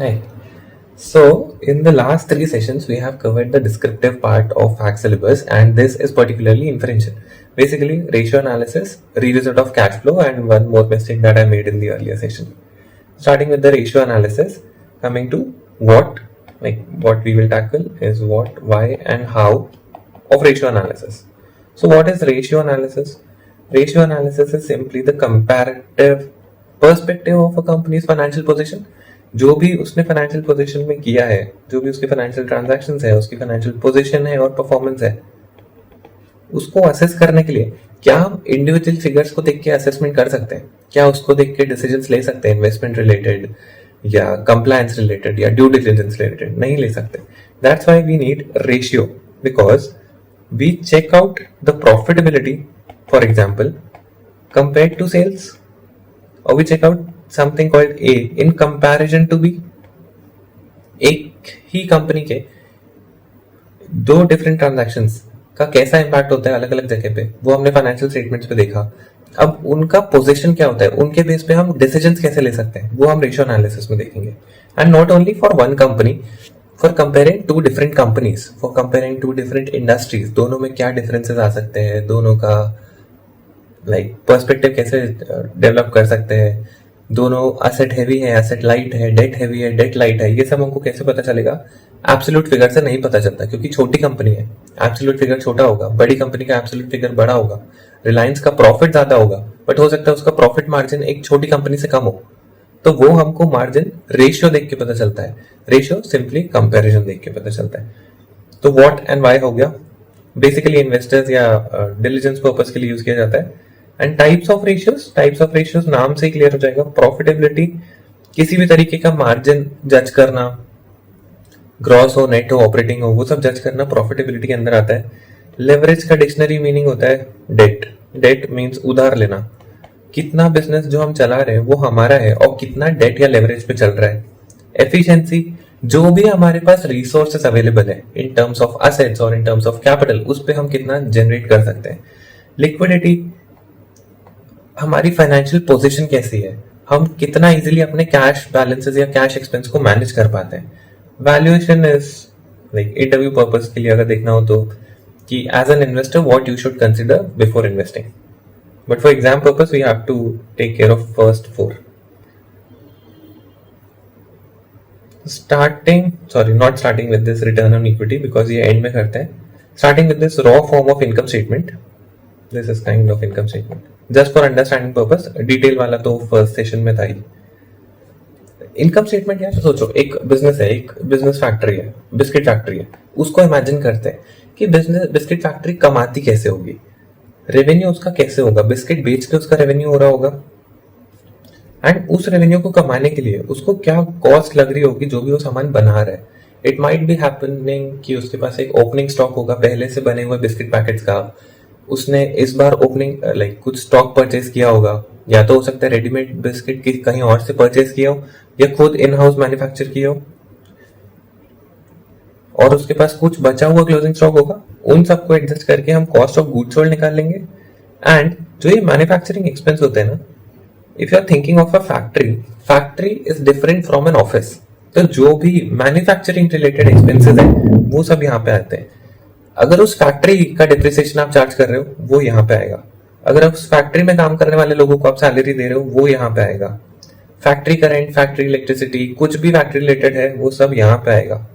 Right. So, in the last three sessions, we have covered the descriptive part of fact syllabus, and this is particularly inferential. Basically, ratio analysis, revisit of cash flow, and one more mistake that I made in the earlier session. Starting with the ratio analysis, coming to what we will tackle is what, why, and how of ratio analysis. So, what is ratio analysis? Ratio analysis is simply the comparative perspective of a company's financial position. जो भी उसने financial position में किया है, जो भी उसके financial transactions है, उसकी फाइनेंशियल पोजीशन है और परफॉर्मेंस है, उसको असेस करने के लिए क्या हम इंडिविजुअल फिगर्स को देख के असेसमेंट कर सकते हैं? क्या उसको देख के डिसीजंस ले सकते हैं इन्वेस्टमेंट रिलेटेड या कंप्लायंस रिलेटेड या ड्यू डिलिजेंस रिलेटेड? नहीं ले सकते. That's why we need ratio, because we check out the profitability, for example compared to sales, or we check out something called A in comparison to B. एक ही company के दो different transactions का कैसा impact होता है अलग अलग जगह पे, वो हमने फाइनेंशियल स्टेटमेंट्स पे देखा. अब उनका पोजीशन क्या होता है, उनके बेस पे हम डिसीजंस कैसे ले सकते हैं, वो हम रेशियो एनालिसिस में देखेंगे. And not only for one company, for comparing to different companies, for comparing to different industries, दोनों में क्या डिफरेंसेस आ सकते हैं, दोनों का पर्सपेक्टिव कैसे डेवलप कर सकते हैं, दोनों एसेट हैवी है, एसेट लाइट है, डेट हैवी है, डेट लाइट है, ये सब हमको कैसे पता चलेगा? एब्सोल्यूट फिगर से नहीं पता चलता, क्योंकि छोटी कंपनी है, एब्सोल्यूट फिगर छोटा होगा. बड़ी कंपनी का एब्सोल्यूट फिगर बड़ा होगा. रिलायंस का प्रॉफिट ज्यादा होगा, बट हो सकता है उसका प्रॉफिट मार्जिन एक छोटी कंपनी से कम हो, तो वो हमको मार्जिन रेशियो देख के पता चलता है. रेशियो सिंपली कंपेरिजन देख के पता चलता है. तो व्हाट एंड व्हाई हो गया, बेसिकली इन्वेस्टर्स या डिलिजेंस पर्पस के लिए यूज किया जाता है. एंड टाइप्स ऑफ रेशियोज नाम से ही क्लियर हो जाएगा. प्रॉफिटेबिलिटी, किसी भी तरीके का मार्जिन जज करना, ग्रॉस हो, नेट हो, ऑपरेटिंग हो, वो सब जज करना प्रॉफिटेबिलिटी के अंदर आता है. लेवरेज का डिक्शनरी मीनिंग होता है डेट. डेट मींस उधार लेना. कितना बिजनेस जो हम चला रहे हैं वो हमारा है और कितना डेट या लेवरेज पे चल रहा है. एफिशिएंसी, जो भी हमारे पास रिसोर्सेस अवेलेबल है इन टर्म्स ऑफ असेट्स और इन टर्म्स ऑफ कैपिटल, उस पे हम कितना जनरेट कर सकते हैं. लिक्विडिटी, हमारी फाइनेंशियल पोजीशन कैसी है, हम कितना इजीली अपने कैश बैलेंसेस या कैश एक्सपेंस को मैनेज कर पाते हैं. वैल्यूएशन इज इंटरव्यू पर्पस के लिए अगर देखना हो तो, कि as an investor what you should consider before investing, but for exam purpose we have to take care of first four. Not starting with this return on equity, because ये end में करते हैं. Starting with this raw form of income statement. This is kind of income statement just for understanding purpose. Detail वाला तो first session में था ही. Income statement क्या है, सोचो एक बिजनेस है, एक बिजनेस फैक्ट्री है, बिस्किट फैक्ट्री है. उसको इमेजिन करते हैं कि बिस्किट फैक्ट्री कमाती कैसे होगी, रेवेन्यू उसका कैसे होगा, बिस्किट बेच के उसका रेवेन्यू हो रहा होगा. एंड उस रेवेन्यू को कमाने के लिए उसको क्या कॉस्ट लग रही होगी जो भी वो सामान बना रहा है. इट माइट बी हैपनिंग कि उसके पास एक ओपनिंग स्टॉक होगा पहले से बने हुए बिस्किट पैकेट्स का, उसने इस बार ओपनिंग कुछ स्टॉक परचेज किया होगा, या तो हो सकता है रेडीमेड बिस्किट की कहीं और से परचेज किया हो या खुद इन हाउस मैन्युफैक्चर किया हो, और उसके पास कुछ बचा हुआ क्लोजिंग स्टॉक होगा. उन सबको एडजस्ट करके हम कॉस्ट ऑफ गुड्स सोल्ड निकाल लेंगे. एंड जो ये मैन्युफैक्चरिंग एक्सपेंस होते हैं ना, if you are thinking of a factory is different from an office. तो जो भी मैन्युफैक्चरिंग रिलेटेड एक्सपेंसेस है वो सब यहाँ पे आते हैं. अगर उस फैक्ट्री का डिप्रिसिएशन आप चार्ज कर रहे हो वो यहाँ पे आएगा. अगर उस फैक्ट्री में काम करने वाले लोगों को आप सैलरी दे रहे हो वो यहाँ पे आएगा. फैक्ट्री का रेंट, फैक्ट्री इलेक्ट्रिसिटी, कुछ भी फैक्ट्री रिलेटेड है वो सब यहाँ पे आएगा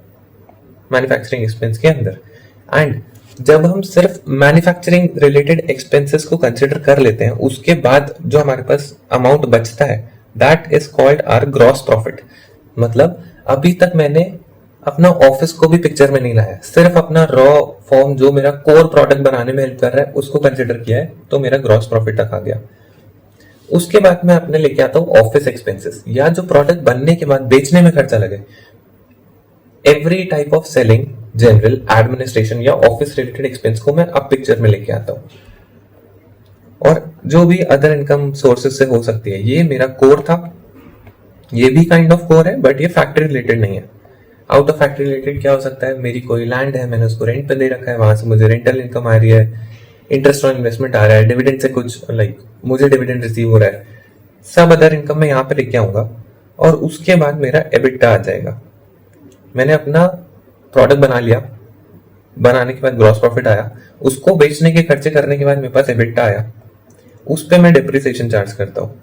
मैन्युफैक्चरिंग एक्सपेंस के अंदर. एंड जब हम सिर्फ मैन्युफैक्चरिंग रिलेटेड एक्सपेंसेस को कंसिडर कर लेते हैं, उसके बाद जो हमारे पास अमाउंट बचता है, that is called our gross profit. मतलब अभी तक मैंने अपना ऑफिस को भी पिक्चर में नहीं लाया, सिर्फ अपना रॉ फॉर्म जो मेरा कोर प्रोडक्ट बनाने में हेल्प कर रहा है उसको कंसिडर किया है, तो मेरा ग्रॉस प्रॉफिट तक आ गया. उसके बाद मैं अपने लेके आता हूँ ऑफिस एक्सपेंसेस, या जो प्रोडक्ट बनने के बाद बेचने में खर्चा लगे. Every type of selling, general, administration या ऑफिस रिलेटेड एक्सपेंस को मैं अब पिक्चर में लेके आता हूँ. और जो भी अदर इनकम सोर्सेस से हो सकती है, ये मेरा कोर था, ये भी काइंड ऑफ कोर है, बट ये फैक्ट्री रिलेटेड नहीं है. आउट ऑफ फैक्ट्री रिलेटेड क्या हो सकता है, मेरी कोई लैंड है, मैंने उसको रेंट पे दे रखा है, वहां से मुझे रेंटल इनकम आ रही है, इंटरेस्ट ऑन इन्वेस्टमेंट आ रहा है, डिविडेंड से कुछ मुझे डिविडेंड रिसीव हो रहा है. सब अदर इनकम मैं यहाँ पे लेके आऊंगा. और उसके बाद मेरा एबिटा आ जाएगा। मैंने अपना प्रोडक्ट बना लिया, बनाने के बाद ग्रॉस प्रॉफिट आया, उसको बेचने के खर्चे करने के बाद मेरे पास एबिटा आया, उस पे मैं डिप्रिसिएशन चार्ज करता हूँ।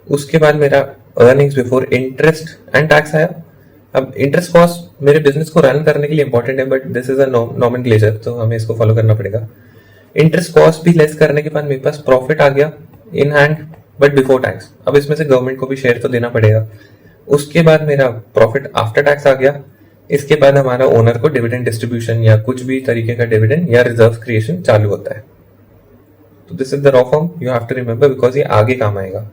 उसके बाद मेरा earnings before interest and tax आया। अब इंटरेस्ट कॉस्ट मेरे बिजनेस को रन करने के लिए इंपॉर्टेंट है, but this is a nomenclature, तो हमें इसको फॉलो करना पड़ेगा। इंटरेस्ट कॉस्ट भी लेस करने के बाद मेरे पास प्रॉफिट आ गया in hand, but before tax. अब इसमें से गवर्नमेंट को भी शेयर तो देना पड़ेगा। उसके बाद मेरा प्रॉफिट आफ्टर टैक्स आ गया। इसके बाद हमारा ओनर को डिविडेंड डिस्ट्रीब्यूशन या कुछ भी तरीके का डिविडेंड या रिजर्व क्रिएशन चालू होता है। तो this is the raw form, you have to remember because ये आगे काम आएगा।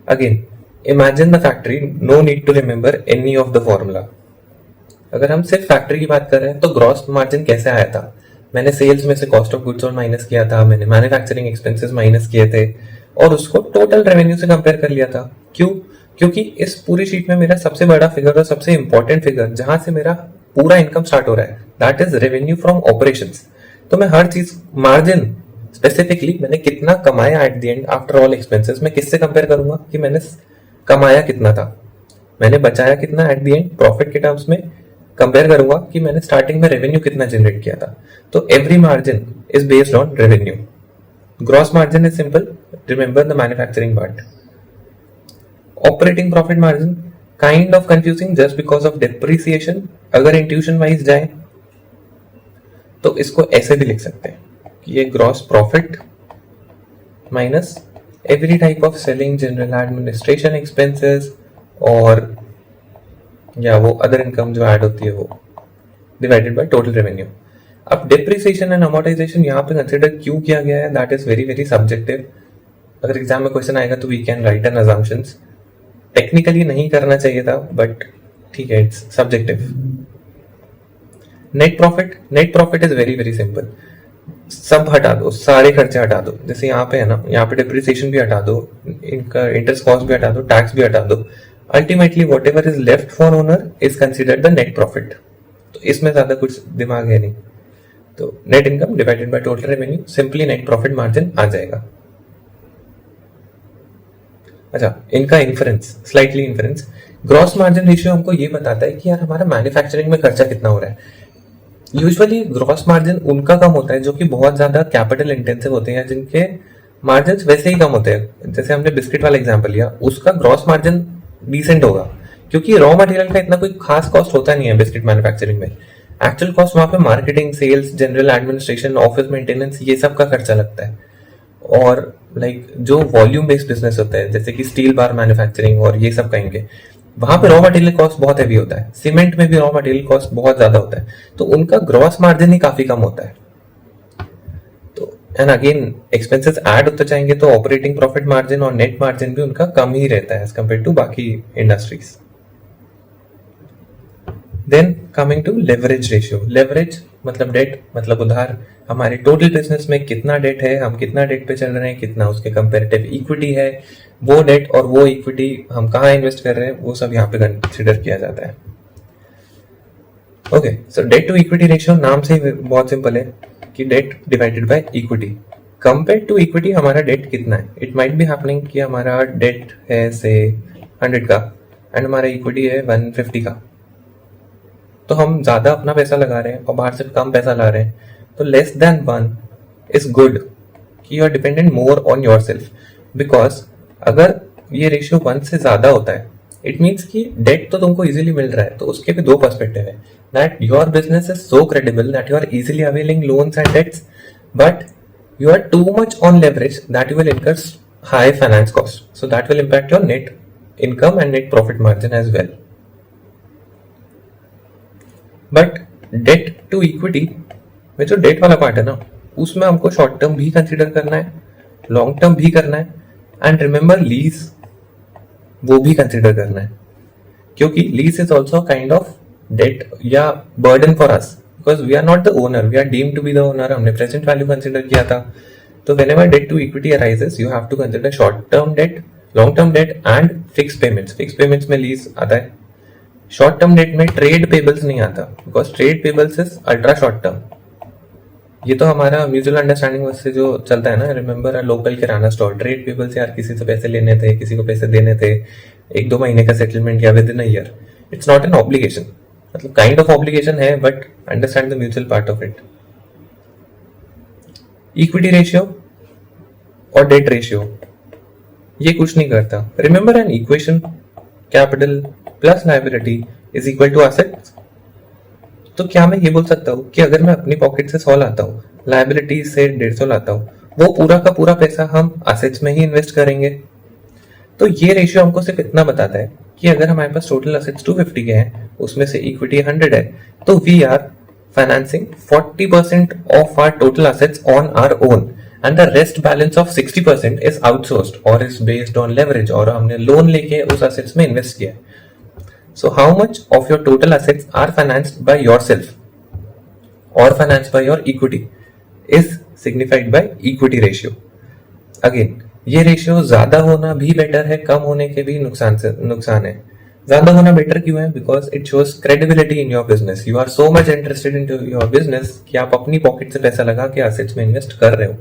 Again imagine the factory, no need to remember any of the formula. अगर हम सिर्फ फैक्ट्री की बात कर रहे हैं तो ग्रॉस मार्जिन कैसे आया था? मैंने सेल्स में से कॉस्ट ऑफ गुड्स और माइनस किया था, मैंने मैन्युफैक्चरिंग एक्सपेंसेस माइनस किए थे और उसको टोटल रेवेन्यू से कंपेयर कर लिया था। क्यों? क्योंकि इस पूरी शीट में मेरा सबसे बड़ा फिगर और सबसे इंपॉर्टेंट फिगर जहां से मेरा पूरा इनकम स्टार्ट हो रहा है, that is revenue from operations. तो मैं हर चीज मार्जिन स्पेसिफिकली मैंने कितना कमाया at the end after all expenses, मैं किससे कंपेयर करूंगा कि मैंने कमाया कितना था, मैंने बचाया कितना एट द एंड प्रॉफिट के टर्म्स में, कंपेयर करूंगा कि मैंने स्टार्टिंग में रेवेन्यू कितना जनरेट किया था। तो every margin is based on revenue. Gross margin is simple, remember the manufacturing part. Operating profit margin kind of confusing just because of depreciation. अगर इंट्यूशन वाइज जाए तो इसको ऐसे भी लिख सकते हैं कि ये gross profit minus every type of selling, general administration expenses और या वो अदर इनकम जो ऐड होती है वो डिवाइडेड बाय टोटल रेवेन्यू। अब डेप्रिसिएशन एंड अमोर्टाइजेशन यहाँ पे कंसिडर क्यों किया गया है, that is very very subjective. अगर एग्जाम में क्वेश्चन आएगा तो we can write an assumptions. Technically नहीं करना चाहिए था बट ठीक है, it's subjective. Net profit is very very simple. सब हटा दो, सारे खर्चे हटा दो, जैसे यहाँ पे है ना, यहाँ पे डिप्रिसिएशन भी हटा दो, इनका इंटरेस्ट कॉस्ट भी हटा दो, टैक्स भी हटा दो। Ultimately whatever is left for owner is considered the net profit. तो इसमें ज्यादा कुछ दिमाग है नहीं, तो net income divided by total revenue, simply net profit margin आ जाएगा। अच्छा, इनका inference, slightly inference, gross margin ratio हमको ये बताता है कि यार हमारा मैन्युफैक्चरिंग में खर्चा कितना हो रहा है। यूजुअली ग्रॉस मार्जिन उनका कम होता है जो कि बहुत ज्यादा कैपिटल इंटेंसिव होते हैं, जिनके मार्जिन वैसे ही कम होते हैं। जैसे हमने बिस्किट वाला एग्जांपल लिया, उसका ग्रॉस मार्जिन डिसेंट होगा क्योंकि रॉ मटेरियल का इतना कोई खास कॉस्ट होता नहीं है बिस्किट मैन्युफैक्चरिंग में। एक्चुअल कॉस्ट वहां पे marketing, sales, general administration, office maintenance, ये सब का खर्चा लगता है। और जो वॉल्यूम बेस्ड बिजनेस होता है जैसे कि स्टील बार मैन्युफैक्चरिंग और ये सब कहेंगे, वहां पे रॉ मटेरियल कॉस्ट बहुत हैवी होता है। सीमेंट में भी रॉ मटेरियल कॉस्ट बहुत ज्यादा होता है, तो उनका ग्रॉस मार्जिन ही काफी कम होता है। तो एंड अगेन एक्सपेंसेस ऐड होते जाएंगे तो ऑपरेटिंग प्रॉफिट मार्जिन और नेट मार्जिन भी उनका कम ही रहता है एज कम्पेयर टू बाकी industries. Then coming to leverage ratio. Leverage मतलब डेट, मतलब उधार। हमारे टोटल बिजनेस में कितना डेट है, हम कितना डेट पे चल रहे हैं, कितना उसके कंपेरेटिव इक्विटी है, वो डेट और वो इक्विटी हम कहाँ इन्वेस्ट कर रहे हैं, वो सब यहाँ पे कंसिडर किया जाता है। Okay, so debt to equity ratio नाम से ही बहुत सिंपल है कि debt divided by equity. Compare to equity हमारा डेट कितना है। इट माइट बी हैपनिंग कि हमारा डेट है से 100 का एंड हमारा इक्विटी है 150 का, तो हम ज्यादा अपना पैसा लगा रहे हैं और बाहर से कम पैसा ला रहे हैं, तो लेस देन 1 इज गुड कि you are dependent more on yourself. Because अगर ये रेशियो 1 से ज्यादा होता है, इट मीन्स कि डेट तो तुमको इजीली मिल रहा है, तो उसके भी दो पर्सपेक्टिव है, that your business is so credible that you are easily availing loans and debts, but you are too much on leverage that you will incur high finance cost, so that will impact your net income and net profit margin as well. But debt to equity में जो date वाला part है ना, उसमें हमको short term भी consider करना है, लॉन्ग टर्म भी करना है, एंड रिमेंबर लीज वो भी कंसीडर करना है, क्योंकि lease is also kind of debt या burden for us because we are not the owner, we are deemed to be the owner. हमने present value consider किया था, तो whenever debt to equity arises, you have to consider short term debt, long term debt and fixed payments. Fixed payments में lease आता है, short term debt में trade payables नहीं आता because trade payables is ultra short term. ये तो हमारा mutual understanding से जो चलता है ना, remember a local kirana store, trade people से यार किसी से पैसे लेने थे, किसी को पैसे देने थे, 1-2 महीने का सेटलमेंट या within a year. It's not an obligation, मतलब काइंड ऑफ ऑब्लिगेशन है, but understand the mutual part of it. Equity ratio और डेट रेशियो ये कुछ नहीं करता। Remember an equation, capital plus liability is equal to assets. तो क्या मैं ये बोल सकता हूँ कि अगर मैं अपनी पॉकेट से 100 लाता हूँ, लायबिलिटी से 150 लाता हूँ, वो पूरा का पूरा पैसा हम असेट्स में ही इन्वेस्ट करेंगे? तो ये रेशियो हमको सिर्फ इतना बताता है कि अगर हमारे पास टोटल असेट्स 250 के हैं, उसमें से इक्विटी 100 है, तो we are financing 40% of our total assets on our own, and the rest balance of 60% is outsourced और इज बेस्ड ऑन लेवरेज, और हमने लोन लेके उस असेट्स में इन्वेस्ट किया है। So how much of your total assets are financed by yourself or financed by your equity is signified by equity ratio. Again, ये ratio ज्यादा होना भी बेटर है, कम होने के भी नुकसान है। ज्यादा होना बेटर क्यों है? Because it shows credibility in your business. You are so much interested in your business कि आप अपनी पॉकेट से पैसा लगा के असेट्स में इन्वेस्ट कर रहे हो।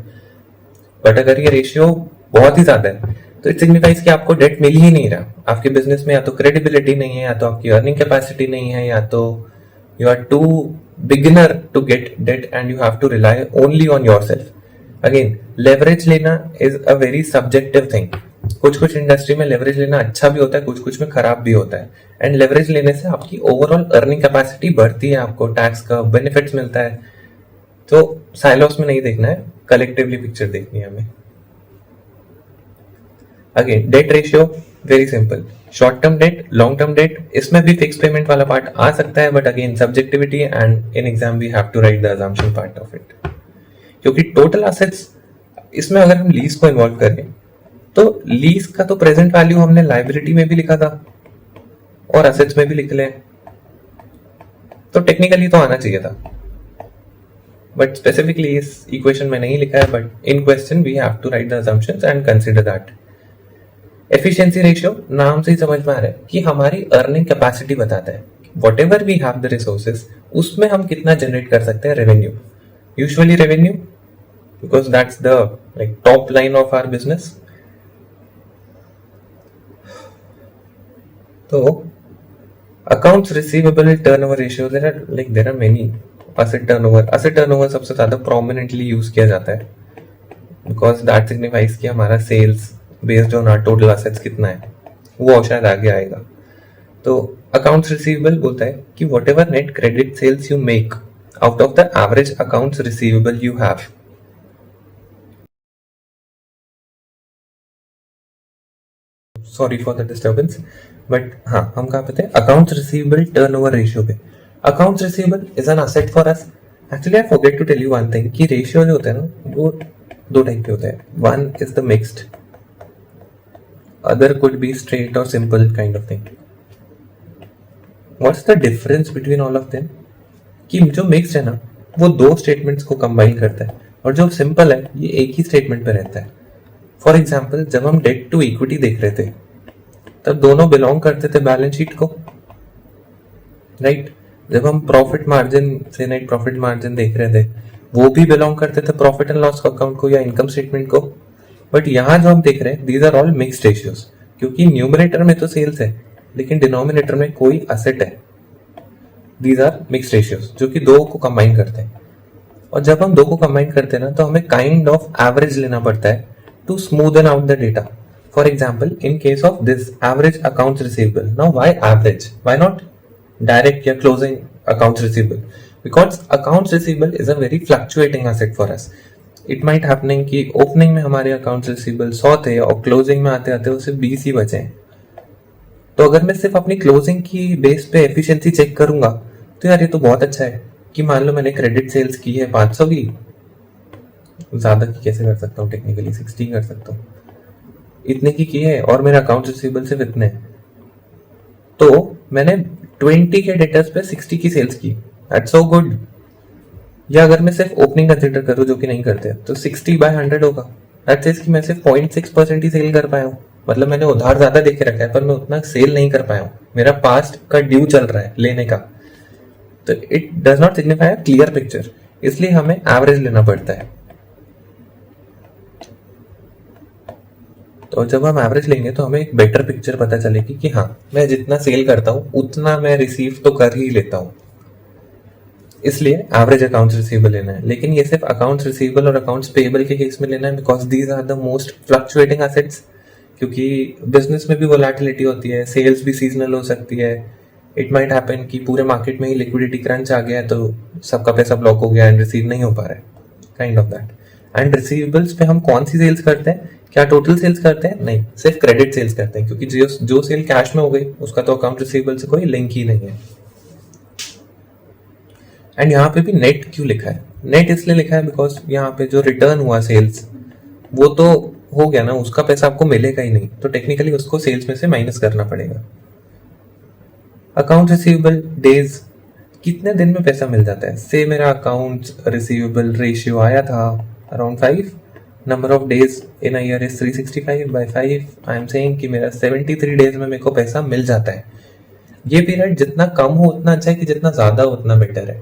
बट अगर ये रेशियो बहुत ही ज्यादा है तो इट सिग्निफाइज कि आपको डेट मिल ही नहीं रहा। आपके बिजनेस में या तो क्रेडिबिलिटी नहीं है, या तो आपकी अर्निंग कैपेसिटी नहीं है, या तो you are to beginner to get debt and you have to rely only on yourself. Again, leverage लेना is a very subjective thing. कुछ कुछ इंडस्ट्री में लेवरेज लेना अच्छा भी होता है, कुछ कुछ में खराब भी होता है। एंड लेवरेज लेने से आपकी ओवरऑल अर्निंग कैपेसिटी बढ़ती है, आपको टैक्स का बेनिफिट्स मिलता है। तो साइलोस में नहीं देखना है, कलेक्टिवली पिक्चर देखनी है हमें। Again, debt ratio very simple, short term debt, long term debt, इसमें भी फिक्स पेमेंट वाला पार्ट आ सकता है, but again subjectivity and in exam we have to write the assumption part of it. क्योंकि टोटल असेट्स, इसमें अगर हम लीज को इन्वॉल्व करें तो लीज का तो प्रेजेंट वैल्यू हमने लाइबिलिटी में भी लिखा था और असेट्स में भी लिख ले, तो टेक्निकली तो आना चाहिए था, बट स्पेसिफिकली इस इक्वेशन में नहीं लिखा है। But in question we have to write the assumptions and consider that. Efficiency ratio नाम से ही समझ में आ रहा है कि हमारी अर्निंग कैपेसिटी बताता है whatever we have the resources, उसमें हम कितना जनरेट कर सकते हैं revenue. Usually revenue, because that's the like top line of our business. तो accounts receivable turnover ratio, there are many. Asset turnover सबसे ज्यादा प्रोमिनेंटली यूज किया जाता है, बिकॉज दैट सिग्निफाइज कि हमारा sales based on our total assets कितना है, वो शायद आगे आएगा। तो अकाउंट्स रिसीवेबल बोलता है कि whatever net credit sales you make out of the average accounts receivable you have. Sorry for the disturbance, but हाँ, हम कहाँ पे थे? अकाउंट्स रिसीवेबल टर्नओवर रेशियो पे। Accounts receivable is an asset for us. Actually I forget to tell you one thing कि ratio जो होता है ना, वो दो टाइप के होते हैं। One is the mixed, other could be straight or simple kind of thing. What's the difference between all of them? कि जो मिक्स्ड है ना, वो दो स्टेटमेंट्स को कंबाइन करता है, और जो सिंपल है ये एक ही स्टेटमेंट पे रहता है। फॉर एग्जाम्पल, जब हम डेट टू इक्विटी देख रहे थे तब दोनों बिलोंग करते थे बैलेंस शीट को, राइट? जब हम प्रॉफिट मार्जिन से नेट प्रॉफिट मार्जिन देख रहे थे वो भी बिलोंग करते थे प्रॉफिट एंड लॉस अकाउंट को या इनकम स्टेटमेंट को। बट यहां जो हम देख रहे हैं, these are all mixed ratios, क्योंकि न्यूमरेटर में तो सेल्स है लेकिन डिनोमिनेटर में कोई असेट है। दीज आर मिक्स्ड रेशियोज जो कि दो को कंबाइन करते हैं। और जब हम दो को कंबाइन करते हैं ना, तो हमें काइंड ऑफ एवरेज लेना पड़ता है to smoothen out the data. For example, in case of this average accounts receivable, now why average, why not direct या closing accounts receivable? Because accounts receivable is a very fluctuating asset for us. It might happening कि opening में हमारे accounts receivable 100 थे और closing में आते आते सिर्फ 20 ही बचे हैं। तो अगर मैं सिर्फ अपनी क्लोजिंग की बेस पे एफिशिएंसी चेक करूंगा तो यार ये तो बहुत अच्छा है कि मान लो मैंने क्रेडिट सेल्स की है 500 की, ज्यादा की कैसे कर सकता हूँ, टेक्निकली 60 कर सकता हूँ, इतने की है और मेरे अकाउंट्स रिसीवेबल सिर्फ इतने, तो मैंने 20 के डेटर्स पे 60 की सेल्स की, दैट्स सो गुड। या अगर मैं सिर्फ ओपनिंग कंसिडर करूं जो कि नहीं करते, तो 60/100 होगा। दैट मींस कि मैं सिर्फ 0.6% ही सेल कर पाया हूं। मतलब मैंने उधार ज्यादा देके रखा है पर मैं उतना सेल नहीं कर पाया हूं, मेरा पास्ट का ड्यू चल रहा है लेने का। तो it does not signify a clear picture. इसलिए हमें एवरेज लेना पड़ता है। तो जब हम एवरेज लेंगे तो हमें एक बेटर पिक्चर पता चलेगी कि हाँ, मैं जितना सेल करता हूँ उतना मैं रिसीव तो कर ही लेता हूँ, इसलिए एवरेज अकाउंट्स रिसीवेबल लेना है। लेकिन ये सिर्फ अकाउंट्स रिसीवेबल और अकाउंट्स पेएबल के केस में लेना है, because these are the most fluctuating assets. क्योंकि बिजनेस में भी वोलेटिलिटी होती है, सेल्स भी सीजनल हो सकती है। इट माइट हैपन कि पूरे मार्केट में ही लिक्विडिटी क्रंच आ गया है तो सबका पैसा ब्लॉक हो गया एंड रिसीव नहीं हो पा रहा है, kind of that. And receivables पे हम कौन सी सेल्स करते हैं? क्या टोटल सेल्स करते हैं? नहीं, सिर्फ क्रेडिट सेल्स करते हैं, क्योंकि जो सेल कैश में हो गई उसका तो अकाउंट रिसीवेबल से कोई लिंक ही नहीं है। एंड यहाँ पे भी नेट क्यों लिखा है? नेट इसलिए लिखा है बिकॉज यहाँ पे जो रिटर्न हुआ सेल्स वो तो हो गया ना, उसका पैसा आपको मिलेगा ही नहीं, तो टेक्निकली उसको सेल्स में से माइनस करना पड़ेगा। अकाउंट रिसीवेबल डेज, कितने दिन में पैसा मिल जाता है? से मेरा अकाउंट रिसीवेबल रेशियो आया था around 5, number of days in a year is 365 by 5, I am saying कि मेरा 73 डेज में मेरे को पैसा मिल जाता है। ये पीरियड जितना कम हो उतना अच्छा है कि जितना ज्यादा हो उतना बेटर है।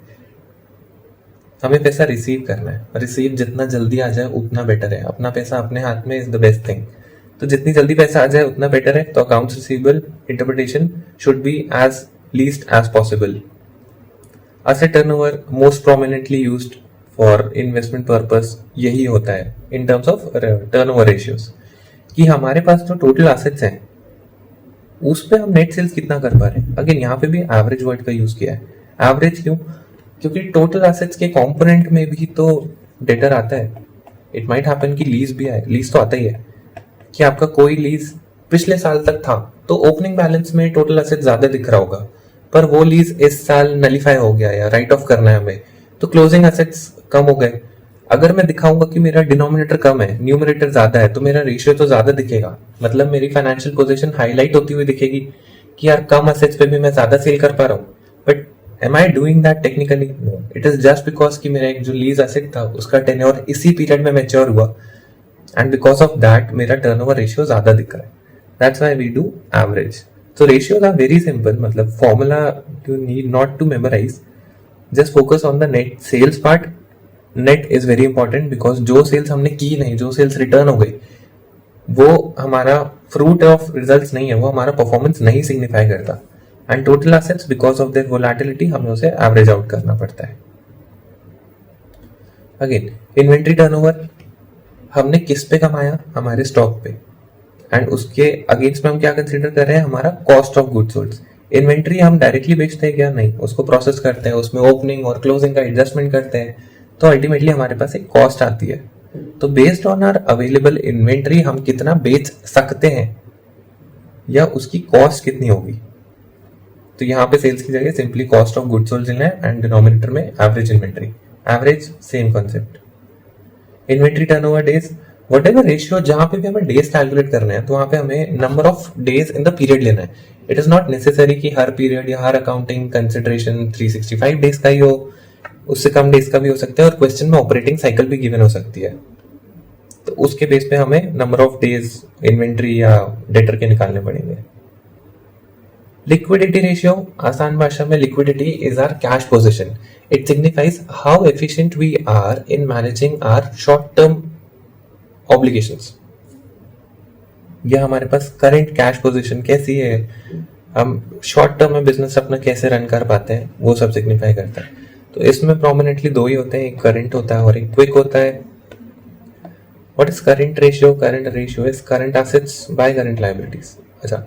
हमें पैसा रिसीव करना है, रिसीव जितना जल्दी आ जाए उतना बेटर है। अपना पैसा अपने हाथ में इज द बेस्ट थिंग, तो जितनी जल्दी पैसा आ जाए उतना बेटर है। तो accounts receivable interpretation should be as least as possible. Asset turnover most prominently used for investment purpose यही होता है in terms of turnover ratios, कि हमारे पास जो टोटल एसेट्स हैं उस पे हम नेट सेल्स कितना कर पा रहे हैं। अगेन यहाँ पे भी एवरेज वर्ड का यूज किया है। एवरेज क्यों? क्योंकि टोटल एसेट्स के कंपोनेंट में भी तो डेटर आता है। इट माइट हैपन कि लीज भी आए, लीज तो आता ही है कि आपका कोई लीज पिछले साल तक था तो ओपनिंग बैलेंस में टोटल एसेट ज्यादा दिख रहा होगा, पर वो लीज इस साल नलीफाई हो गया या राइट ऑफ करना है हमें, तो क्लोजिंग एसेट्स कम हो गए। अगर मैं दिखाऊंगा कि मेरा डिनोमिनेटर कम है, न्यूमरेटर ज्यादा है, तो मेरा रेशियो तो ज्यादा दिखेगा, मतलब मेरी फाइनेंशियल पोजीशन हाईलाइट होती हुई दिखेगी कि यार कम एसेट्स पे भी मैं ज्यादा सेल कर पा रहा हूँ। But am I doing that technically? No, it is just because कि मेरा एक जो लीज एसेट था उसका टेन्योर इसी पीरियड में मैच्योर हुआ, एंड बिकॉज ऑफ दैट मेरा टर्नओवर रेशियो ज्यादा दिख रहा है। That's why we do average. So ratios are very simple, मतलब formula you need not to memorise, just focus on the net sales part. Net is very important because जो sales हमने की नहीं, जो सेल्स रिटर्न हो गई, वो हमारा फ्रूट ऑफ रिजल्ट्स नहीं है, वो हमारा परफॉर्मेंस नहीं सिग्निफाई करता। And total assets because of their volatility हमें उसे एवरेज आउट करना पड़ता है। अगेन इन्वेंट्री टर्नओवर, हमने किस पे कमाया? हमारे स्टॉक पे, एंड उसके अगेंस्ट में हम क्या कंसीडर कर रहे हैं? हमारा cost of goods sold. Inventory हम डायरेक्टली बेचते हैं क्या? नहीं, उसको प्रोसेस करते हैं, उसमें ओपनिंग और क्लोजिंग का एडजस्टमेंट करते हैं, तो अल्टीमेटली हमारे पास एक कॉस्ट आती है। तो based on our available inventory हम कितना बेच सकते हैं या उसकी कॉस्ट कितनी होगी। तो यहाँ पे सेल्स की जगह simply cost of goods sold लेना है एंड डिनोमिनेटर में average inventory. Average same concept. Inventory turnover days, what ever ratio जहां पे भी हमें डेज कैलकुलेट करना है तो वहां पे हमें number of days in the period लेना है। इट इज नॉट नेसेसरी कि हर पीरियड या हर अकाउंटिंग कंसिडरेशन 365 डेज का ही हो, उससे कम डेज का भी हो सकता है, और क्वेश्चन में ऑपरेटिंग साइकिल भी गिवन हो सकती है, तो उसके बेस पे हमें नंबर ऑफ डेज इन्वेंट्री या डेटर के निकालने पड़ेंगे। लिक्विडिटी रेशियो, आसान भाषा में liquidity is our cash position. It signifies how efficient we are in managing our short term obligations. या हमारे पास करंट कैश पोजीशन कैसी है, हम शॉर्ट टर्म में बिजनेस अपना कैसे रन कर पाते हैं, वो सब सिग्निफाई करता है। तो इसमें प्रोमिनेंटली दो ही होते हैं, एक करंट होता है और एक क्विक होता है। What is current ratio? Current ratio is current assets by current liabilities. अच्छा,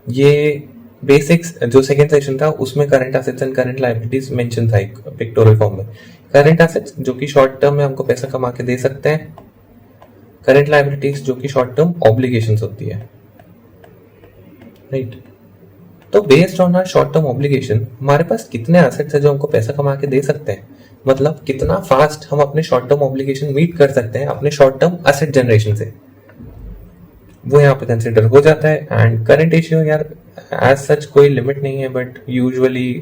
ये बेसिक्स जो सेकेंड सेशन था उसमें current assets and current liabilities mention था एक पिक्टोरियल फॉर्म में। करंट एसेट्स जो कि शॉर्ट टर्म में हमको पैसा कमा के दे सकते हैं, करंट लायबिलिटीज जो कि शॉर्ट टर्म ऑब्लिगेशंस होती है, राइट। तो based on our short term obligation हमारे पास कितने एसेट्स है जो हमको पैसा कमा के दे सकते हैं, मतलब कितना फास्ट हम अपने शॉर्ट टर्म ऑब्लिगेशन मीट कर सकते हैं अपने शॉर्ट टर्म एसेट जनरेशन से, वो यहाँ पे कंसिडर हो जाता है। एंड करंट रेशियो यार एज सच कोई लिमिट नहीं है, बट यूजुअली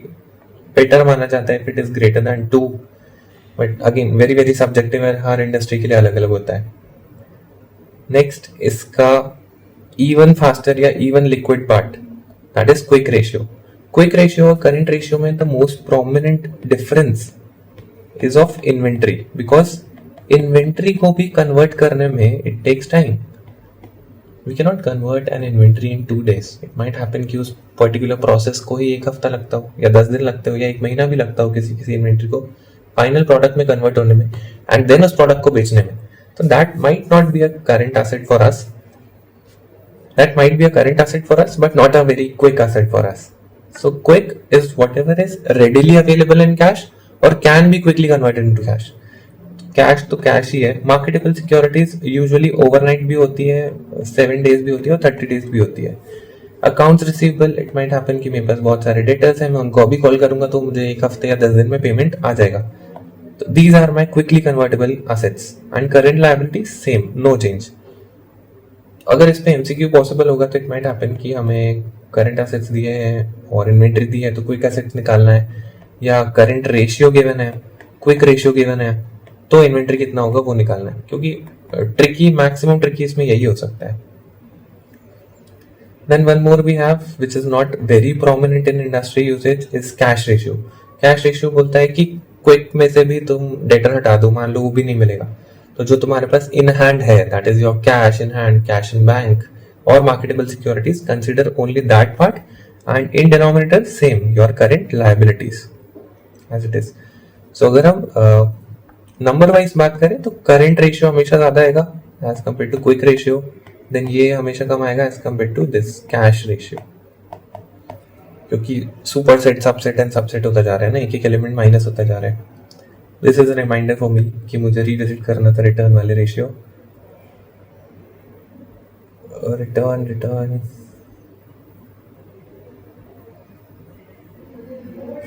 बेटर माना जाता है if it is greater than 2, but again very very subjective है, हर इंडस्ट्री के लिए अलग अलग होता है। नेक्स्ट इसका इवन फास्टर या even liquid part, that is quick ratio. Quick ratio और करंट रेशियो में the most prominent difference is of inventory, because inventory को भी convert करने में it takes time. We cannot convert an inventory in 2 days. It might happen कि उस particular process को ही 1 हफ्ता लगता हो, या 10 दिन लगते हो, या 1 महीना भी लगता हो किसी inventory को final product में convert होने में, and then उस product को बेचने में. So that might not be a current asset for us. That might be a current asset for us, but not a very quick asset for us. So quick is whatever is readily available in cash or can be quickly converted into cash. Cash तो cash ही है. Marketable securities usually overnight भी होती है, 7 days भी होती है और 30 days भी होती है. Accounts receivable, it might happen कि मेरे पास बहुत सारे डेटर्स हैं, मैं उनको अभी कॉल करूंगा तो मुझे 1 हफ्ते या 10 दिन में पेमेंट आ जाएगा. तो these are my quickly convertible assets. And current liability same, no change. अगर इस पे एमसीक्यू पॉसिबल होगा तो इट माइट हैपन कि हमें करंट एसेट्स दिए हैं और इन्वेंट्री दी है तो क्विक एसेट्स निकालना है, या करंट रेशियो गिवन है, क्विक रेशियो गिवन है, तो इन्वेंट्री कितना होगा वो निकालना है. क्योंकि मैक्सिमम ट्रिकी इसमें यही हो सकता है. Then one more we have which is not very prominent in industry usage is cash ratio. Cash ratio बोलता है कि क्विक में से भी तुम डेटर हटा दो, मान लो वो भी नहीं मिलेगा, तो जो तुम्हारे पास इन हैंड है, that is your cash in hand, cash in bank और marketable securities, consider only that part, and in denominator same your current liabilities as it is. So अगर हम नंबर वाइज बात करें तो करेंट रेशियो हमेशा ज्यादा आएगा as compare to quick ratio, then ये हमेशा कम आएगा as compare to this cash ratio, क्योंकि superset subset and subset होता जा रहा है ना, एक एक एलिमेंट माइनस होता जा रहा है. This is a reminder for me कि मुझे रिविजिट करना था रिटर्न वाले रेशियो. रिटर्न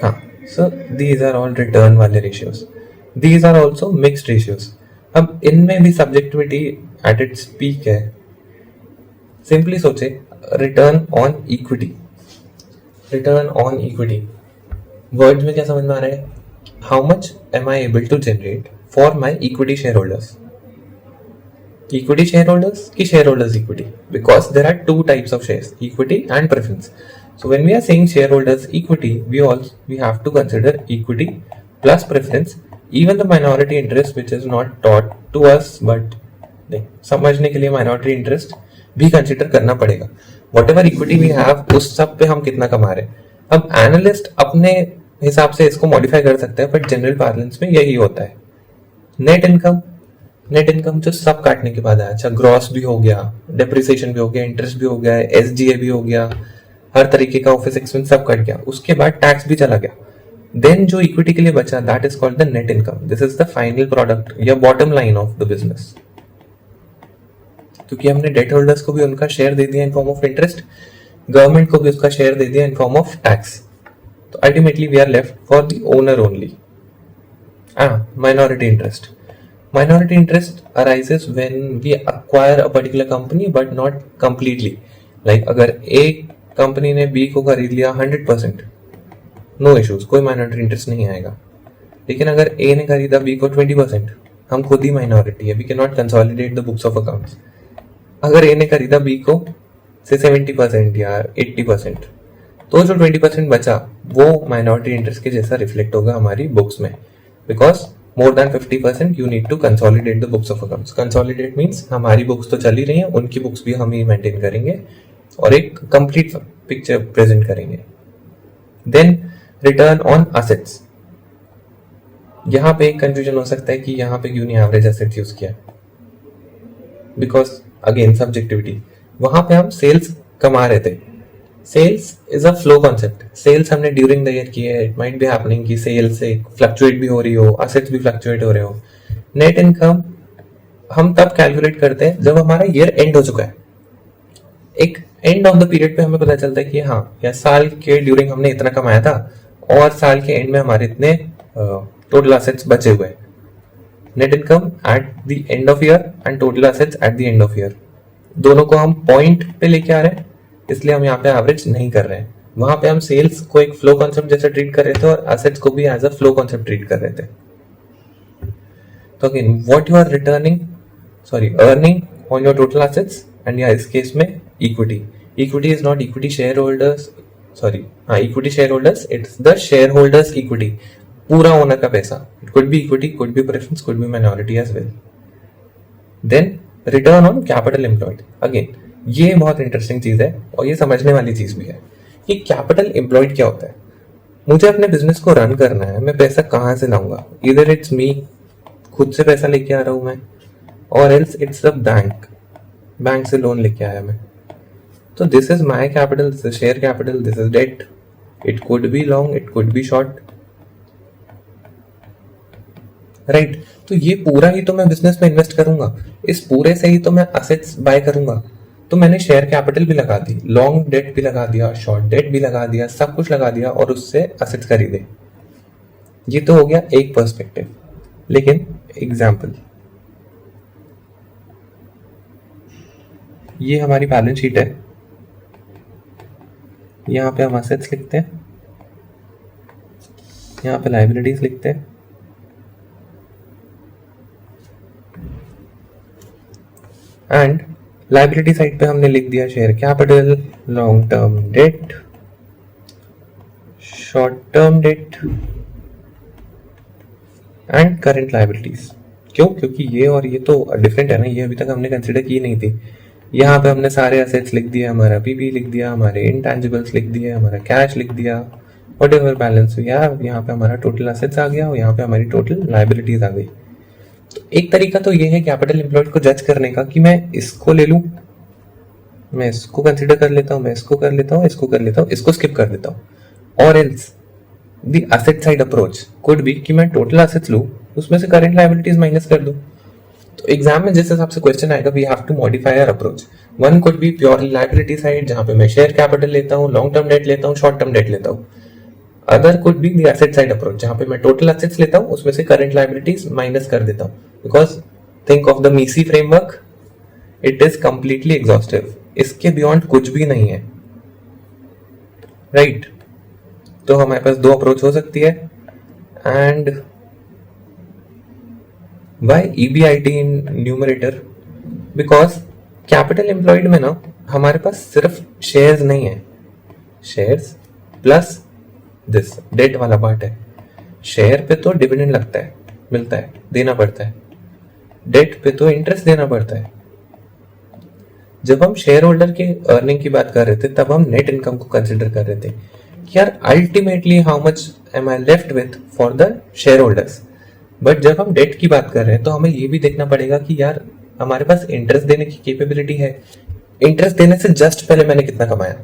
हाँ, so these are all return वाले ratios. These are also mixed ratios. अब इनमें भी सब्जेक्टिविटी एट इट्स पीक है. सिंपली सोचे, return on equity. Return on equity words में क्या समझ में आ रहा है? How much am I able to generate for my equity share holders. Equity share holders की share holders equity, because there are 2 types of shares, equity and preference. So when we are saying shareholders equity, we have to consider equity plus preference, even the minority interest which is not taught to us, but समझने के लिए minority interest भी consider करना पड़ेगा. Whatever equity we have, उस सब पे हम कितना कमा रहे हैं. अब एनालिस्ट अपने हिसाब से इसको मॉडिफाई कर सकते हैं, बट जनरल पार्लेंस में यही होता है. नेट इनकम जो सब काटने के बाद है. अच्छा, ग्रॉस भी हो गया, डेप्रिसिएशन भी हो गया, इंटरेस्ट भी हो गया, एसजीए भी हो गया, हर तरीके का ऑफिस एक्सपेंस सब कट गया, उसके बाद टैक्स भी चला गया. देन जो इक्विटी के लिए बचा, that is called the net income. This is the final product या bottom line of the business. क्योंकि हमने डेट होल्डर्स को भी उनका शेयर दे दिया in form of interest, government को भी उसका शेयर दे दिया इन फॉर्म ऑफ टैक्स, तो ultimately we are left for the owner only. Minority interest arises when we acquire a particular company but not completely. Like अगर A company ने B को खरीद लिया 100%, नो इश्यूज, कोई minority interest नहीं आएगा. लेकिन अगर A ने खरीदा B को 20%, हम खुद ही माइनॉरिटी है, we can not consolidate the books of accounts. अगर A ने खरीदा B को से 70% या 80%, तो जो 20% बचा वो माइनॉरिटी इंटरेस्ट के जैसा रिफ्लेक्ट होगा हमारी बुक्स में, because more than 50% you need to consolidate the books of accounts. Consolidate means हमारी बुक्स तो चल ही रही हैं, उनकी बुक्स भी हम ही मेंटेन करेंगे और एक कंप्लीट पिक्चर प्रेजेंट करेंगे. Then return on assets. यहाँ पे एक कंफ्यूजन हो सकता है कि यहाँ पे क्यों नहीं एवरेज एसेट्स यूज किया, बिकॉज अगेन सब्जेक्टिविटी. वहां पे हम सेल्स कमा रहे थे. Sales is a flow concept. Sales हमने ड्यूरिंग द ईयर की है. इट माइट बी हैपनिंग कि सेल्स से फ्लक्चुएट भी हो रही हो, असेट्स भी फ्लक्चुएट हो रहे हो. नेट इनकम हम तब कैलकुलेट करते हैं जब हमारा ईयर एंड हो चुका है. एक एंड ऑफ द पीरियड पे हमें पता चलता है कि हाँ, या साल के ड्यूरिंग हमने इतना कमाया था और साल के एंड में हमारे इतने टोटल असेट्स बचे हुए. Net income at the end of year and total assets at the end of year, दोनों को हम पॉइंट पे लेके आ रहे हैं, इसलिए हम यहाँ पे एवरेज नहीं कर रहे हैं. वहां पे हम सेल्स को एक फ्लो कॉन्सेप्ट जैसे ट्रीट कर रहे थे और एसेट्स को भी as a flow concept treat कर रहे थे. तो again what you are earning on your total assets, and या इस केस में equity. Equity is not equity share holders, it's the share holders equity पूरा ओनर का पैसा, it could be equity, could be preference, could be minority as well. Then return on capital employed. Again ये बहुत interesting चीज है और ये समझने वाली चीज भी है कि कैपिटल एम्प्लॉयड क्या होता है. मुझे अपने बिजनेस को रन करना है, मैं पैसा कहाँ से लाऊंगा? इधर इट्स मी, खुद से पैसा लेके आ रहा हूं मैं, और एल्स इट्स अ बैंक से लोन लेके आया मैं. तो this is my capital, this is share capital, this is debt. It could be long, it could be short, right. तो ये पूरा ही तो मैं बिजनेस में इन्वेस्ट करूंगा, इस पूरे से ही तो मैं असेट्स बाय करूंगा. तो मैंने शेयर कैपिटल भी लगा दी, लॉन्ग डेट भी लगा दिया, शॉर्ट डेट भी लगा दिया, सब कुछ लगा दिया और उससे असेट्स खरीदे. ये तो हो गया एक पर्सपेक्टिव. लेकिन एग्जाम्पल, ये हमारी बैलेंस शीट है, यहाँ पे हम असेट्स लिखते हैं, यहाँ पे लायबिलिटीज लिखते हैं, एंड लायबिलिटी साइड पे हमने लिख दिया share capital, long term date, short term date and current liabilities. क्यों? क्योंकि ये और ये तो डिफरेंट है ना, ये अभी तक हमने कंसिडर की नहीं थी. यहाँ पे हमने सारे असेट्स लिख दिया, हमारा पीपी लिख दिया, हमारे इंटैंजिबल्स लिख दिया, हमारा कैश लिख दिया, व्हाटएवर बैलेंस वी हैव. यहाँ पे हमारा टोटल असेट्स आ गया और यहाँ पे हमारी टोटल लायबिलिटीज आ गई. तो एक तरीका तो ये है कैपिटल एम्प्लॉयड को जज करने का कि मैं इसको ले लूं, मैं इसको कंसिडर कर लेता हूं, मैं इसको कर लेता हूं, इसको कर लेता हूं, इसको स्किप कर देता हूं. और else the asset side approach could be कि मैं टोटल एसेट्स लूं, उसमें से करंट लायबिलिटीज माइनस कर दूं. तो एग्जाम में जिस हिसाब से क्वेश्चन आएगा, we have to modify our approach. One could be purely liability side, जहां पे मैं शेयर कैपिटल लेता हूं, लॉन्ग टर्म डेट लेता हूं, शॉर्ट टर्म डेट लेता हूं. Other could be the asset side approach, जहां पे मैं टोटल एसेट्स लेता हूं, उसमें से करंट लायबिलिटीज माइनस कर देता हूं. Because think of the MECE framework, it is completely exhaustive, इसके बियॉन्ड कुछ भी नहीं है, राइट. तो हमारे पास दो अप्रोच हो सकती है. And by EBIT in numerator, because capital employed में ना हमारे पास सिर्फ शेयर्स नहीं है, शेयर्स प्लस दिस डेट वाला पार्ट है. शेयर पे तो डिविडेंड लगता है, मिलता है, देना पड़ता है. डेट पे तो इंटरेस्ट देना पड़ता है. जब हम शेयर होल्डर के अर्निंग की बात कर रहे थे, तब हम नेट इनकम को कंसिडर कर रहे थे कि यार ultimately how much am I left with for the share holders. But जब हम डेट की बात कर रहे हैं तो हमें ये भी देखना पड़ेगा कि यार हमारे पास इंटरेस्ट देने की कैपेबिलिटी है. इंटरेस्ट देने से जस्ट पहले मैंने कितना कमाया,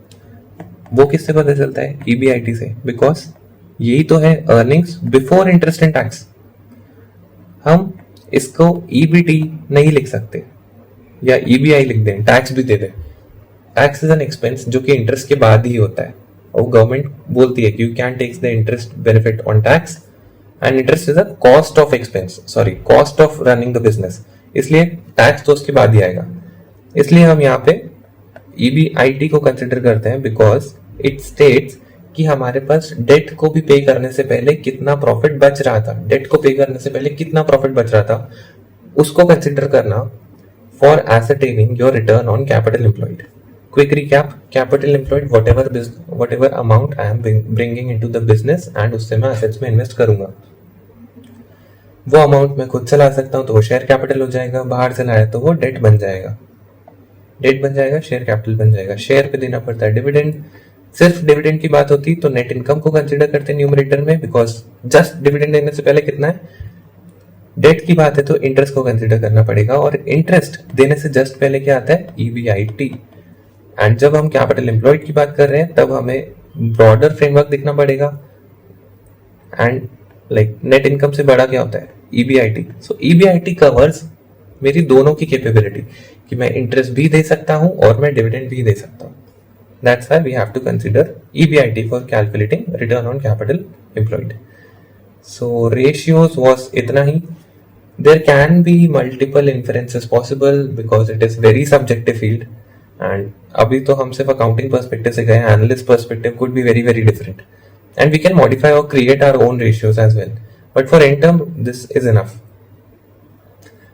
वो किससे पता चलता है? EBIT से, बिकॉज यही तो है earnings before interest and tax. हम इसको EBT नहीं लिख सकते या EBI लिख दें, टैक्स भी दे दें. टैक्स इज एन एक्सपेंस जो कि इंटरेस्ट के बाद ही होता है, और गवर्नमेंट बोलती है कि you can tax the interest benefit on tax, and interest is a cost of expense, sorry cost of running the business. इसलिए टैक्स तो उसके बाद ही आएगा. इसलिए हम यहाँ पे EBIT को कंसिडर करते हैं, बिकॉज इट स्टेट्स कि हमारे पास डेट को भी पे करने से पहले कितना प्रॉफिट बच रहा था, डेट को पे करने से पहले कितना प्रॉफिट बच रहा था, उसको कंसिडर करना for ascertaining your return on capital employed. Quick recap, capital employed whatever amount I am bringing into the business, and उससे मैं एसेट्स में इन्वेस्ट करूंगा. वो अमाउंट मैं खुद से ला सकता हूं तो वो शेयर कैपिटल हो जाएगा, बाहर से लाया तो वो डेट बन जाएगा, डेट बन जाएगा, शेयर कैपिटल बन जाएगा. शेयर पे देना पड़ता है डिविडेंड. सिर्फ डिविडेंड की बात होती तो नेट इनकम को कंसिडर करते हैं न्यूमरेटर में, बिकॉज जस्ट डिविडेंड देने से पहले कितना है. डेट की बात है तो इंटरेस्ट को कंसिडर करना पड़ेगा, और इंटरेस्ट देने से जस्ट पहले क्या आता है? EBIT. एंड जब हम कैपिटल एम्प्लॉयड की बात कर रहे हैं तब हमें ब्रॉडर फ्रेमवर्क देखना पड़ेगा. एंड लाइक नेट इनकम से बड़ा क्या होता है? EBIT. सो EBIT कवर्स मेरी दोनों की कैपेबिलिटी कि मैं इंटरेस्ट भी दे सकता हूं और मैं डिविडेंड भी दे सकता हूं. That's why we have to consider EBIT for calculating return on capital employed. So ratios was इतना ही. There can be multiple inferences possible because it is very subjective field. And अभी तो हम सिर्फ accounting perspective से गए, analyst perspective could be very very different. And we can modify or create our own ratios as well. But for end term, this is enough.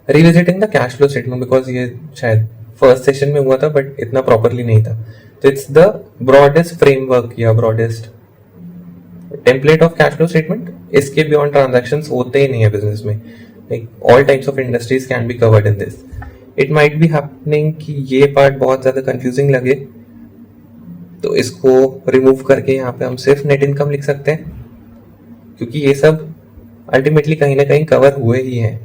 Revisiting the cash flow statement, because ये शायद first session में हुआ था but इतना properly नहीं था. तो it's the broadest framework या broadest template of cash flow statement इसके बियॉन्ड ट्रांजैक्शंस होते ही नहीं है बिजनेस में. Like all types of industries can be covered in this. It might be happening कि ये पार्ट बहुत ज्यादा कंफ्यूजिंग लगे, तो इसको रिमूव करके यहाँ पे हम सिर्फ नेट इनकम लिख सकते हैं, क्योंकि ये सब अल्टीमेटली कहीं ना कहीं कवर हुए ही हैं.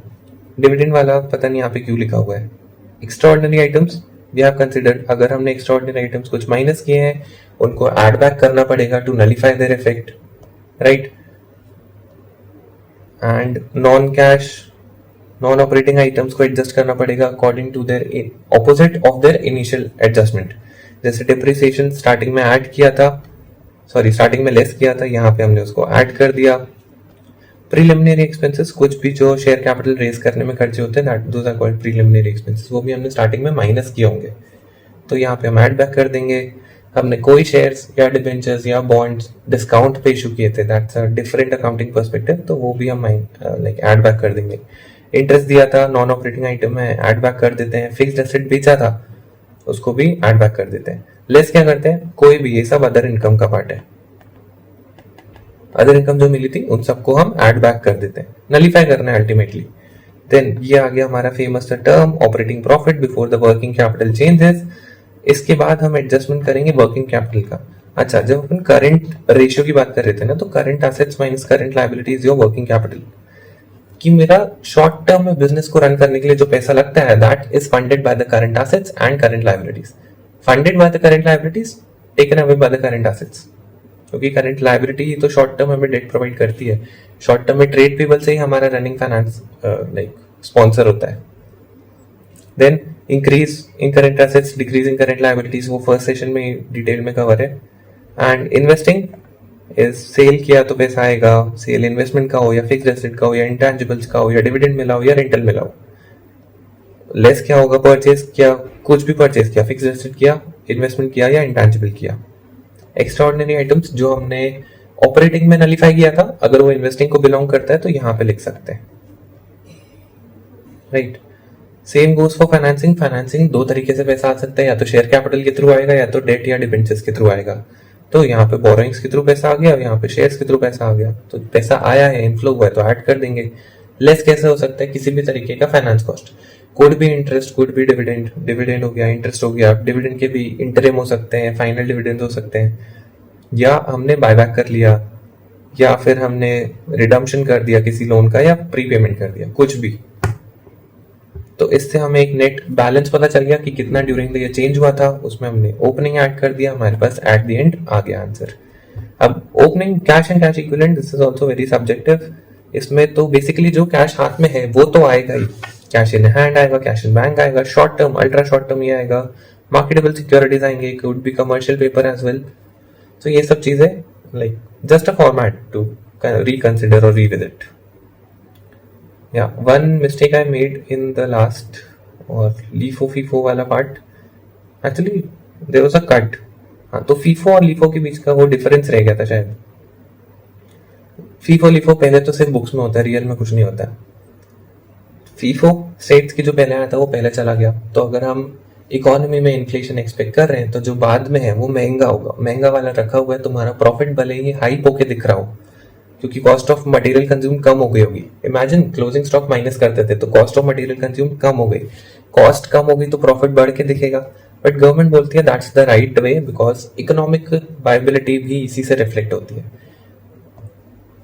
डिविडेंड वाला पता नहीं यहाँ पे क्यों लिखा हुआ है. Extraordinary items we have considered. अगर हमने एक्स्ट्राऑर्डिनरी आइटम्स कुछ माइनस किए हैं, उनको ऐड बैक करना पड़ेगा to nullify their effect, right. And non cash non operating items को एडजस्ट करना पड़ेगा according to their opposite of their initial adjustment. जैसे डिप्रिसिएशन स्टार्टिंग में ऐड किया था, स्टार्टिंग में लेस किया था, यहाँ पे हमने उसको ऐड कर दिया. प्रीलिमिनरी एक्सपेंसेस, कुछ भी जो शेयर कैपिटल रेज करने में खर्चे होते हैं, those are called preliminary expenses, वो भी हमने स्टार्टिंग में माइनस किए होंगे, तो यहाँ पे हम ऐड बैक कर देंगे. हमने कोई शेयर्स या डिबेंचर्स या बॉन्ड्स डिस्काउंट पे इशू किए थे, that's a different accounting perspective, तो वो भी हम लाइक ऐड बैक कर देंगे. इंटरेस्ट दिया था, नॉन ऑपरेटिंग आइटम है, ऐड बैक कर देते हैं. फिक्स्ड एसेट बेचा था, उसको भी ऐड बैक कर देते हैं. लेस क्या करते हैं, कोई भी, ये सब अदर इनकम का पार्ट है. अदर इनकम जो मिली थी उन सबको हम ऐड बैक कर देते हैं, नलीफाई करना है अल्टीमेटली. देन ये आ गया हमारा famous term operating profit before the working capital changes. इसके बाद हम एडजस्टमेंट करेंगे वर्किंग कैपिटल का. अच्छा, जब अपन करंट रेशियो की बात कर रहे थे ना, तो current assets minus current liabilities your working capital, कि मेरा शॉर्ट टर्म में बिजनेस को रन करने के लिए जो पैसा लगता है, that is funded by the current assets and current liabilities. Funded by the current liabilities, taken away by the current assets, क्योंकि करंट लायबिलिटी ही तो शॉर्ट टर्म हमें डेट प्रोवाइड करती है. शॉर्ट टर्म में ट्रेड पेबल से ही हमारा running finance like sponsor होता है. Then increase in current assets, decrease in current liabilities, वो फर्स्ट सेशन में डिटेल में कवर है. एंड इन्वेस्टिंग इज, सेल किया तो पैसा आएगा, सेल इन्वेस्टमेंट का हो या फिक्स्ड एसेट का हो या इंटेंजिबल्स का हो या डिविडेंड मिला हो या रेंटल मिला हो. लेस क्या होगा, परचेज किया, कुछ भी परचेज किया, फिक्स्ड एसेट किया, इन्वेस्टमेंट किया या इंटेंजिबल किया. एक्स्ट्राऑर्डिनरी आइटम्स जो हमने ऑपरेटिंग में नलीफाई किया था, अगर वो इन्वेस्टिंग को बिलोंग करता है तो यहाँ पे लिख सकते हैं, right. Same goes for financing. Financing दो तरीके से पैसा आ सकता है, या तो शेयर कैपिटल के थ्रू आएगा या तो डेट या डिबेंचर्स के थ्रू आएगा. तो यहाँ पे बोरोइंग्स के थ्रू पैसा आ गया, यहाँ पे शेयर्स के थ्रू पैसा आ गया, तो पैसा आया है, इनफ्लो हुआ है, तो ऐड कर देंगे. लेस कैसे हो सकता है, किसी भी तरीके का फाइनेंस कॉस्ट, कुड भी इंटरेस्ट, कुड भी डिविडेंड, डिविडेंड हो गया, इंटरेस्ट हो गया, डिविडेंड के भी इंटरिम हो सकते हैं, फाइनल डिविडेंड हो सकते हैं, या हमने बायबैक कर लिया, या फिर हमने रिडम्पशन कर दिया किसी लोन का, या प्रीपेमेंट कर दिया, कुछ भी. तो इससे हमें एक नेट बैलेंस पता चल गया कि कितना ड्यूरिंग द ईयर चेंज हुआ था, उसमें हमने ओपनिंग ऐड कर दिया, हमारे पास एट द एंड आ गया आंसर. अब opening cash and cash equivalent, this is also very subjective. इसमें तो बेसिकली जो कैश हाथ में है वो तो आएगा ही, कैश इन हैंड आएगा, कैश इन बैंक आएगा, short term, ultra short term ये आएगा, मार्केटेबल सिक्योरिटीज आएंगे, could be commercial paper as well. तो ये सब चीजें like just a format to reconsider or revisit. Yeah, one mistake I made in the last or LIFO FIFO वाला part, actually there was a cut. हाँ, तो FIFO और LIFO के बीच का वो डिफरेंस रह गया था शायद. FIFO LIFO पहले तो सिर्फ बुक्स में होता है, रियल में कुछ नहीं होता. FIFO स्टेट्स की जो पहले आया था वो पहले चला गया. तो अगर हम इकोनॉमी में इन्फ्लेशन एक्सपेक्ट कर रहे हैं तो जो बाद में है वो महंगा होगा. महंगा वाला रखा हुआ है, तुम्हारा प्रॉफिट भले ही हाई होके दिख रहा हो, क्योंकि कॉस्ट ऑफ मटेरियल कंज्यूम कम हो गई होगी. इमेजिन क्लोजिंग स्टॉक माइनस करते थे तो कॉस्ट ऑफ मटेरियल कंज्यूम कम हो गई, कॉस्ट कम हो गई तो प्रॉफिट बढ़ के दिखेगा. बट गवर्नमेंट बोलती है that's the right way, because economic viability भी इसी से रिफ्लेक्ट होती है,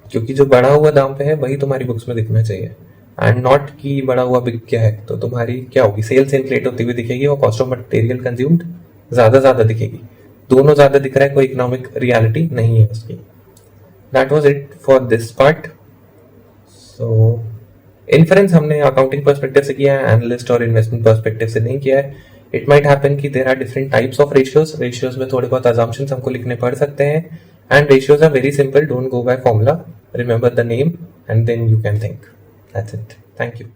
क्योंकि जो बढ़ा हुआ दाम पे है वही तुम्हारी बुक्स में दिखना चाहिए, एंड नॉट कि बढ़ा हुआ बिक क्या है. तो तुम्हारी क्या होगी, सेल्स इन्फ्लेट होती हुई दिखेगी और कॉस्ट ऑफ मटेरियल कंज्यूम्ड ज्यादा दिखेगी. दोनों ज्यादा दिख रहा है, कोई इकोनॉमिक रियलिटी नहीं है उसकी. That was it for this part. So, inference हमने accounting perspective से किया है, analyst और investment perspective से नहीं किया है. It might happen कि there are different types of ratios. Ratios में थोड़े बहुत assumptions हमको लिखने पड़ सकते हैं. And ratios are very simple. Don't go by formula. Remember the name and then you can think. That's it. Thank you.